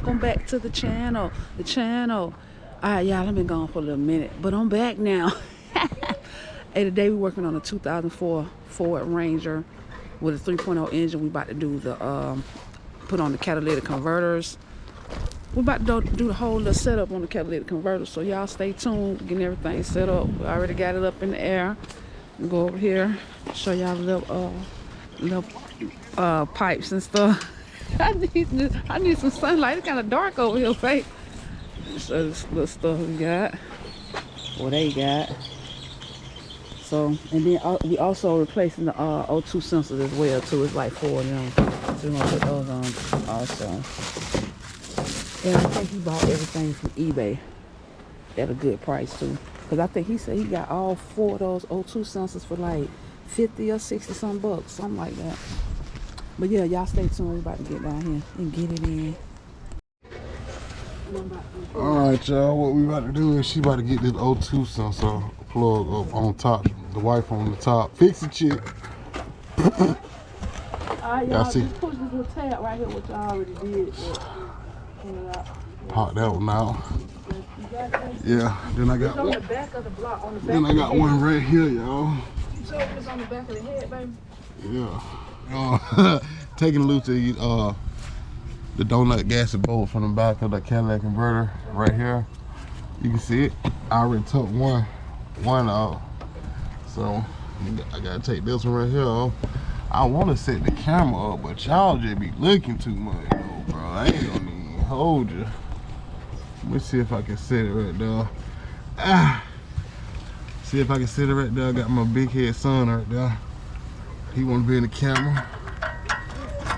welcome back to the channel. All right, y'all, I've been gone for a little minute, but I'm back now. Hey, today we're working on a 2004 Ford Ranger with a 3.0 engine. We about to do the put on the catalytic converters. We're about to do the whole little setup on the catalytic converters, so y'all stay tuned, getting everything set up. We already got it up in the air. We'll go over here, show y'all the little pipes and stuff. I need some sunlight. It's kind of dark over here, right? So this little stuff we got, or they got. So, and then we also replacing the O2 sensors as well too. It's like 4 of them. So we're gonna put those on also. And I think he bought everything from eBay at a good price too. Cause I think he said he got all 4 of those O2 sensors for like 50 or 60 some bucks, something like that. But yeah, y'all stay tuned. We're about to get down here and get it in. Alright, y'all, what we about to do is she about to get this O2 sensor plug up on top, the wiper on the top. Fix it, chick. Alright, y'all, see? Just push this little tab right here, which I already did. Pop that one out. Yeah, then I got one. On the back of the block, on the back then I got one right here, y'all. You sure it's on the back of the head, baby? Yeah. Taking loose the donut gasket bolt from the back of the Catalytic converter right here. You can see it. I already took one out. So I gotta take this one right here off. I want to set the camera up, but y'all just be looking too much, though, bro. I ain't gonna even hold you. Let me see if I can set it right there. See if I can set it right there. I got my big head son right there. He wanna be in the camera.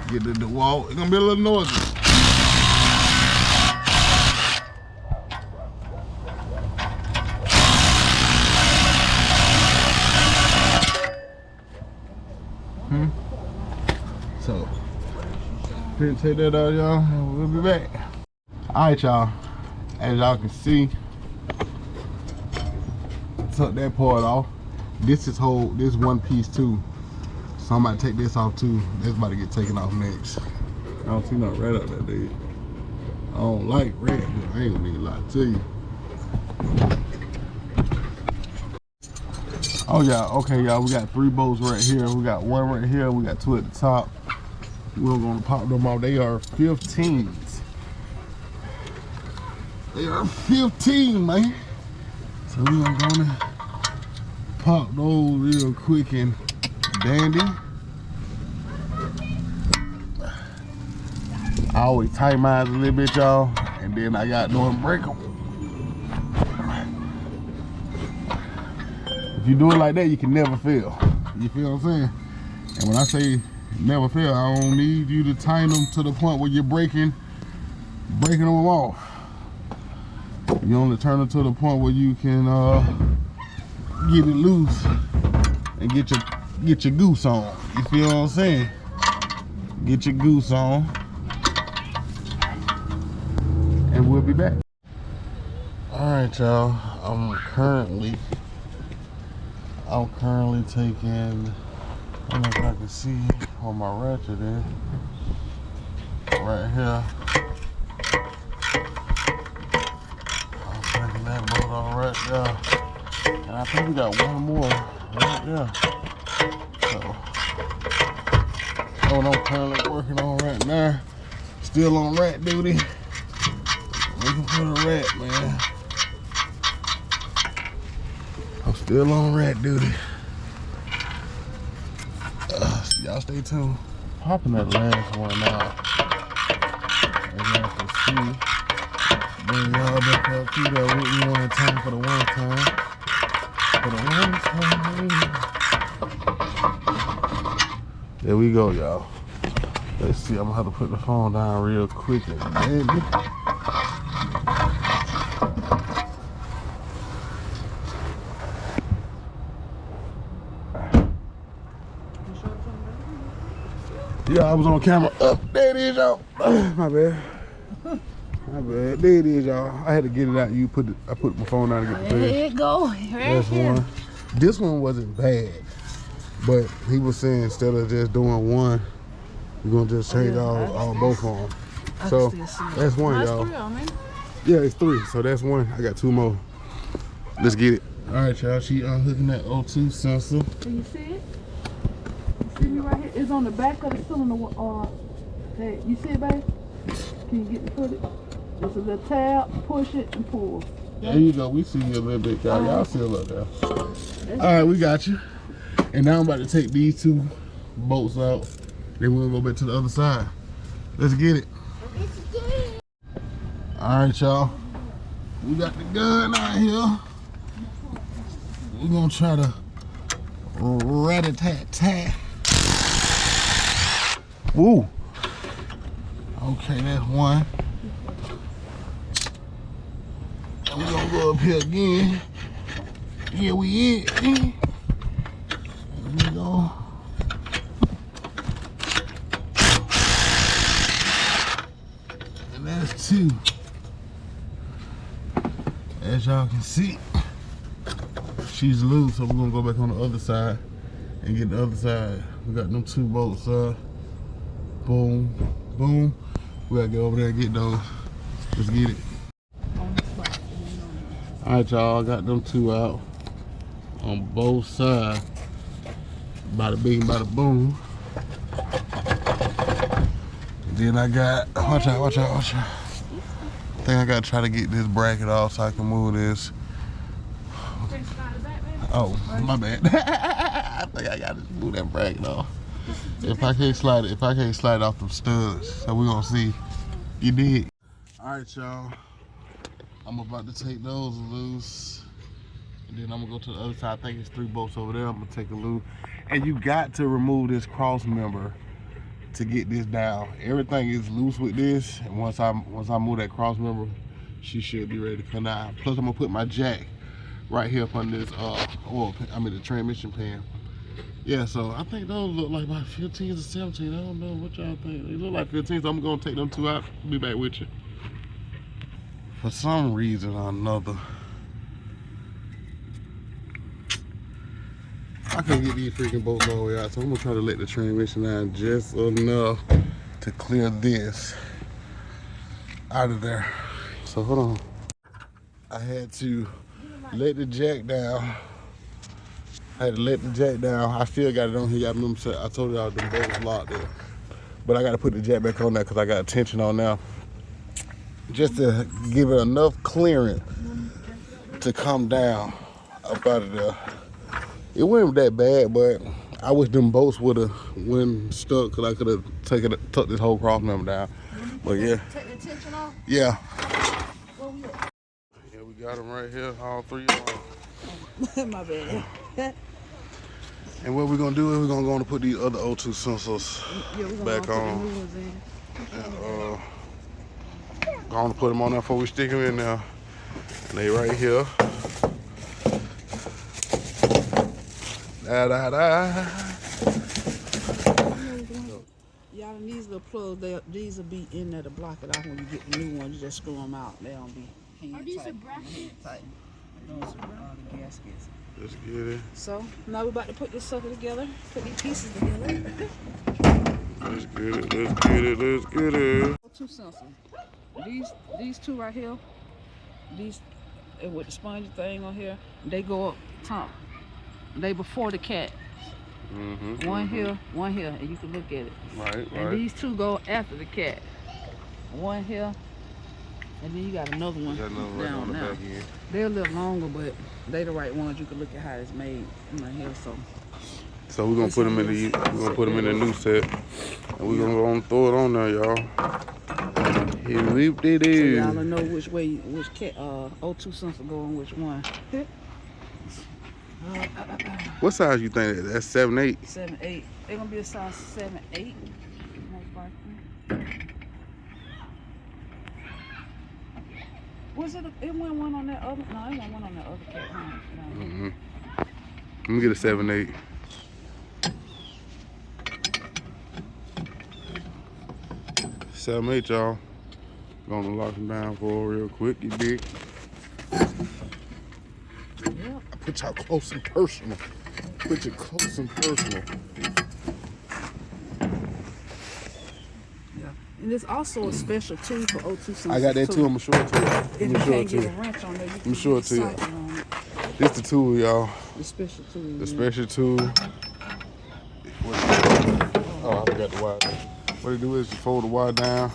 Get to the wall. It's gonna be a little noisy. So, finna take that out, y'all, and we'll be back. Alright, y'all. As y'all can see, took that part off. This is this one piece too. So I'm about to take this off too. This about to get taken off next. I don't see no red up that dude. I don't like red, but I ain't gonna need a lot to you. Oh yeah, okay y'all, we got 3 bolts right here. We got 1 right here, we got 2 at the top. We're gonna pop them off. They are 15s. They are 15, man. So we're gonna pop those real quick and dandy. I always tighten mine a little bit, y'all, and then I got no unbreakable. If you do it like that, you can never fail. You feel what I'm saying? And when I say never fail, I don't need you to tighten them to the point where you're breaking them off. You only turn them to the point where you can get it loose and get your goose on. You feel what I'm saying? Get your goose on. And we'll be back. Alright, y'all. I'm currently taking, I don't know if I can see on my ratchet in. Right here. I'm taking that bolt on right there. And I think we got 1 more right there. So, what I'm currently working on right now, still on rat duty. Looking for the rat, man. I'm still on rat duty. So y'all stay tuned. Popping that last one out. As y'all can see, bring y'all back up to that with me one time for the one time. For the one time. There we go, y'all. Let's see, I'm gonna have to put the phone down real quick and baby. Yeah, I was on camera. There it is, y'all. My bad. My bad. There it is, y'all. I had to get it out. I put my phone down to get the picture. There you go. Right here. One. This one wasn't bad, but he was saying instead of just doing one, you're gonna just change all both of them. So still see it. that's one, That's y'all. 3 of them, ain't it? Yeah, it's 3. So that's one. I got 2 more. Let's get it. All right, y'all. She unhooking that O2 sensor. Can you see it? You see me right here? It's on the back of the cylinder. Hey, you see it, babe? Can you get and put it? There's a little tab. Push it and pull. There you go. We see you a little bit, y'all. Y'all see a little there. All right, we got you. And now I'm about to take these 2 bolts out. Then we're gonna go back to the other side. Let's get it. All right, y'all. We got the gun out here. We're gonna try to rat-a-tat-tat. Woo. Okay, that's one. And we're gonna go up here again. Here we is. Here we go. And that's 2. As y'all can see, she's loose, so we're gonna go back on the other side and get the other side. We got them 2 bolts, boom, boom. We gotta get over there and get those. Let's get it. All right, y'all, I got them 2 out on both sides. Bada bing, bada boom. Then I got, watch out, watch out, watch out. I think I gotta try to get this bracket off so I can move this. Oh, my bad. I think I gotta move that bracket off. If I can't slide it off them studs. So we gonna see. You did. All right, y'all. I'm about to take those loose. And then I'm gonna go to the other side. I think it's 3 bolts over there. I'm gonna take a loose. And you got to remove this cross member to get this down. Everything is loose with this. And once I move that cross member, she should be ready to come out. Plus I'm gonna put my jack right here up under this the transmission pan. Yeah, so I think those look like about 15 or 17. I don't know what y'all think. They look like 15, so I'm gonna take them 2 out. Be back with you. For some reason or another, I can't get these freaking bolts all the way out, so I'm gonna try to let the transmission down just enough to clear this out of there. So hold on. I had to let the jack down. I still got it on here. I told y'all the bolts locked there. But I gotta put the jack back on there because I got tension on now. Just to give it enough clearance to come down up out of there. It wasn't that bad, but I wish them bolts would have went stuck because I could have tucked this whole cross member down. But yeah. Take the tension off? Yeah. Where we at? Yeah, we got them right here, all 3 of them. My bad. And what we're gonna do is we're gonna go and put these other O2 sensors back on. And gonna put them on there before we stick them in there. And they right here. Da da da. Y'all, these little plugs, these will be in there to block it out when you get the new one. You just screw them out. They don't be hand Are these tight. a bracket? Those are the gaskets. Let's get it. So now we're about to put this sucker together. Put these pieces together. Let's get it. Let's get it. Let's get it. 2 sensors. These 2 right here. These with the spongy thing on here. They go up top. They before the cat. One here, and you can look at it. Right. And these 2 go after the cat. One here, and then you got another one down on the now. back end. They're a little longer, but they the right ones. You can look at how it's made right here. So we're gonna put them in the new set, and we're gonna go and throw it on there, y'all. Here we did it. So y'all don't know which cat O2 sensor go on which one. What size you think that is? That's 7/8. 7/8. They're gonna be a size 7/8. Most likely. Was it? It went one on that other. No, it went one on that other cat. Huh? No. Let me get a 7/8. $7/8, y'all. Gonna lock them down for real quick, you dig? Yep. I put y'all close and personal. Put you close and personal. Yeah. And there's also a special tool for O2 sensors. I got that too. I'm sure to you. If you can't get a wrench on there, you can sure get to you. a socket on it. This the tool, y'all. The special tool. The special tool. Oh, I forgot the wire. What you do is you fold the wire down.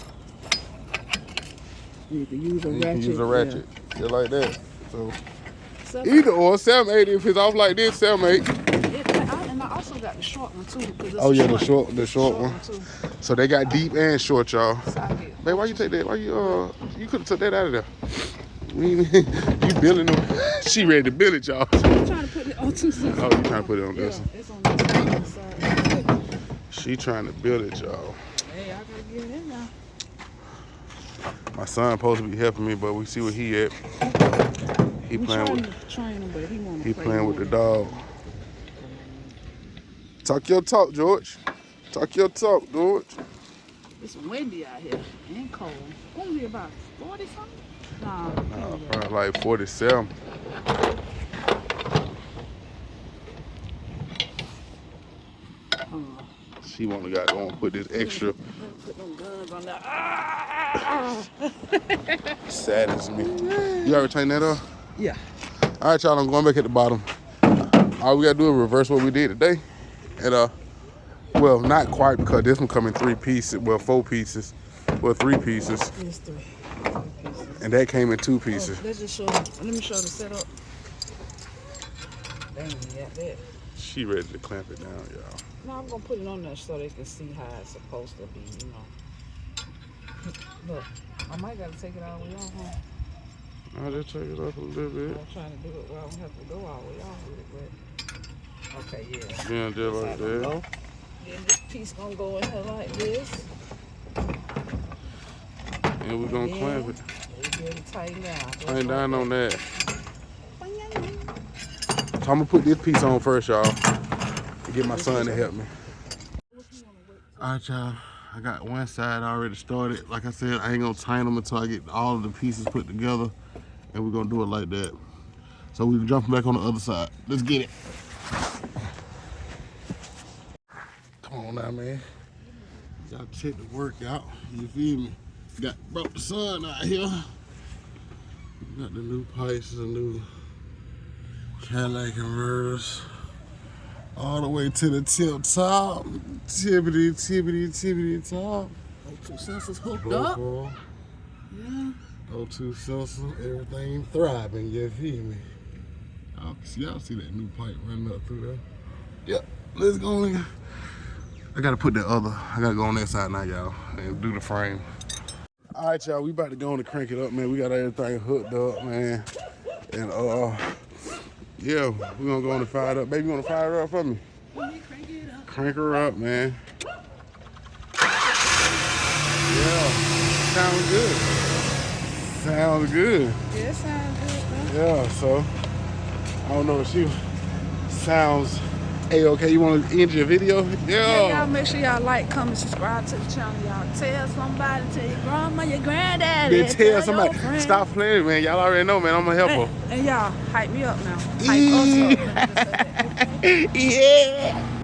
You need to use a You ratchet. can use a ratchet. Just like that. So So, either or, 7/8. If it's off like this, 7/8. and I also got the short one too. Oh yeah, the short one. Too. So they got deep and short, y'all. Socket. Babe, why you take that? Why you could have took that out of there. You building them. She ready to build it, y'all. I'm trying to put it on two sides. Oh, you trying to put it on this one? It's on this side. She trying to build it, y'all. Hey, I gotta get it in now. My son supposed to be helping me, but we see where he at. He I'm playing trying with. to train him, but he won't. He playing with the dog. Talk your talk, George. Talk your talk, George. It's windy out here and cold. Only about 40 something. Nah, Probably like 47. She wanna got going put this extra. put them guns on there. Ah! Saddens me. You already turn that off? Yeah. All right, y'all. I'm going back at the bottom. All we gotta do is reverse what we did today, and well, not quite because this one come in 3 pieces. Well, 4 pieces. Well, 3 pieces. It's 3 pieces. And that came in 2 pieces. Oh, let's just show. Let me show the setup. Dang, you got that. She ready to clamp it down, y'all. No, I'm gonna put it on there so they can see how it's supposed to be, you know. Look, I might gotta take it all the way off, huh? I'll just take it off a little bit. I'm trying to do it where I don't have to go all the way off with it, but okay, yeah. Yeah, just like that. Then this piece gonna go in here like this. And we're gonna clamp it. You get it tighten down. Tighten down on that. So I'm gonna put this piece on first, y'all. And get my son to help me. All right, y'all. I got one side already started. Like I said, I ain't gonna tighten them until I get all of the pieces put together. And we're gonna do it like that. So we're jumping back on the other side. Let's get it. Come on now, man. Y'all check the work out. You feel me? Brought the sun out here. Got the new pipes, the new Catalytic converters. All the way to the tip top. Tippity, tippity, tippity top. O2 sensors hooked Blow up. coil. Yeah. O2 sensor, everything thriving, you feel me? Y'all see that new pipe running up through there? Yep, let's go in. I gotta go on that side now, y'all, and do the frame. All right, y'all, we about to go on and crank it up, man. We got everything hooked up, man. And yeah, we're gonna go on and fire it up. Baby, you wanna fire it up for me? Crank her up, man. Yeah, sounds good. Sounds good. Yeah, it sounds good, though. Yeah, so I don't know if she sounds A-okay. You want to end your video? Yeah, y'all Yeah. make sure y'all like, comment, subscribe to the channel. Y'all tell somebody, tell your grandma, your granddaddy. Then tell your somebody. friend. Stop playing, man. Y'all already know, man. I'm going to help And y'all, hype me up now. her. Hype us up. Let me just say that. Yeah.